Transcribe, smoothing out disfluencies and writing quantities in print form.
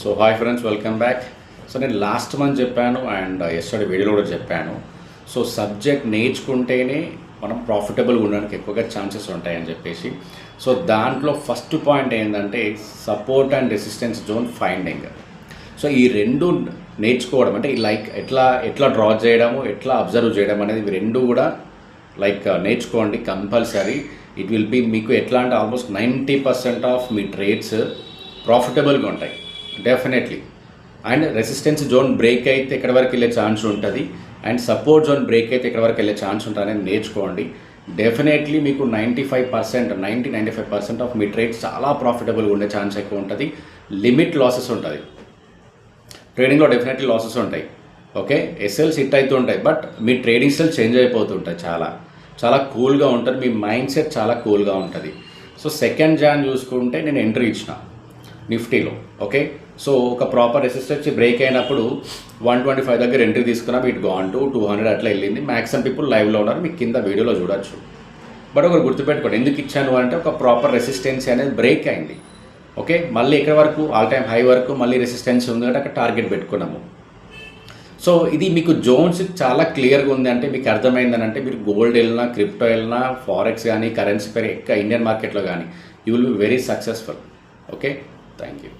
So hi friends, welcome back. So నేను last month చెప్పాను and yesterday వీడియోలో కూడా చెప్పాను. సో సబ్జెక్ట్ నేర్చుకుంటేనే మనం ప్రాఫిటబుల్గా ఉండడానికి ఎక్కువగా ఛాన్సెస్ ఉంటాయని చెప్పేసి. సో దాంట్లో ఫస్ట్ పాయింట్ ఏంటంటే support and resistance zone finding. So ఈ రెండు నేర్చుకోవడం అంటే లైక్ ఎట్లా డ్రా చేయడము, ఎట్లా అబ్జర్వ్ చేయడం అనేది ఇవి రెండు కూడా నేర్చుకోండి కంపల్సరీ. ఇట్ విల్ బీ మీకు ఎట్లా అంటే ఆల్మోస్ట్ 90% ఆఫ్ మీ ట్రేడ్స్ ప్రాఫిటబుల్గా ఉంటాయి definitely. And resistance zone break అయితే ఎక్కడి వరకు వెళ్ళే ఛాన్స్ ఉంటుంది, అండ్ సపోర్ట్ జోన్ బ్రేక్ అయితే ఎక్కడి వరకు వెళ్ళే ఛాన్స్ ఉంటుంది అనేది నేర్చుకోండి. డెఫినెట్లీ మీకు 95% ఆఫ్ మీ ట్రేడ్స్ చాలా ప్రాఫిటబుల్గా ఉండే ఛాన్స్ ఎక్కువ ఉంటుంది. లిమిట్ లాసెస్ ఉంటుంది ట్రేడింగ్లో, డెఫినెట్లీ లాసెస్ ఉంటాయి. ఓకే, ఎస్ఎల్స్ హిట్ అవుతూ ఉంటాయి, బట్ మీ ట్రేడింగ్ స్టైల్ చేంజ్ అయిపోతుంటాయి. చాలా కూల్గా ఉంటుంది, మీ మైండ్ సెట్ చాలా కూల్గా ఉంటుంది. సో 2nd Jan చూసుకుంటే నేను ఎంట్రీ ఇచ్చిన నిఫ్టీలో. ఓకే, సో ఒక ప్రాపర్ రెసిస్టెన్స్ బ్రేక్ అయినప్పుడు 125 దగ్గర ఎంట్రీ తీసుకున్నా, ఇట్ గాన్ టు 200 అట్లా వెళ్ళింది. మ్యాక్సిమం పీపుల్ లైవ్లో ఉన్నారు, మీకు కింద వీడియోలో చూడొచ్చు. బట్ ఒకరు గుర్తుపెట్టుకోండి, ఎందుకు ఇచ్చాను అంటే ఒక ప్రాపర్ రెసిస్టెన్స్ అనేది బ్రేక్ అయింది. ఓకే, మళ్ళీ ఎక్కడి వరకు ఆల్ టైమ్ హై వరకు మళ్ళీ రెసిస్టెన్స్ ఉంది అంటే అక్కడ టార్గెట్ పెట్టుకున్నాము. సో ఇది మీకు జోన్స్ చాలా క్లియర్గా ఉంది అంటే మీకు అర్థమైందని అంటే మీరు గోల్డ్ వెళ్ళినా, క్రిప్టో వెళ్ళినా, ఫారెక్స్ కానీ, కరెన్సీ పేరు ఇండియన్ మార్కెట్లో కానీ you will be very successful. Okay, thank you.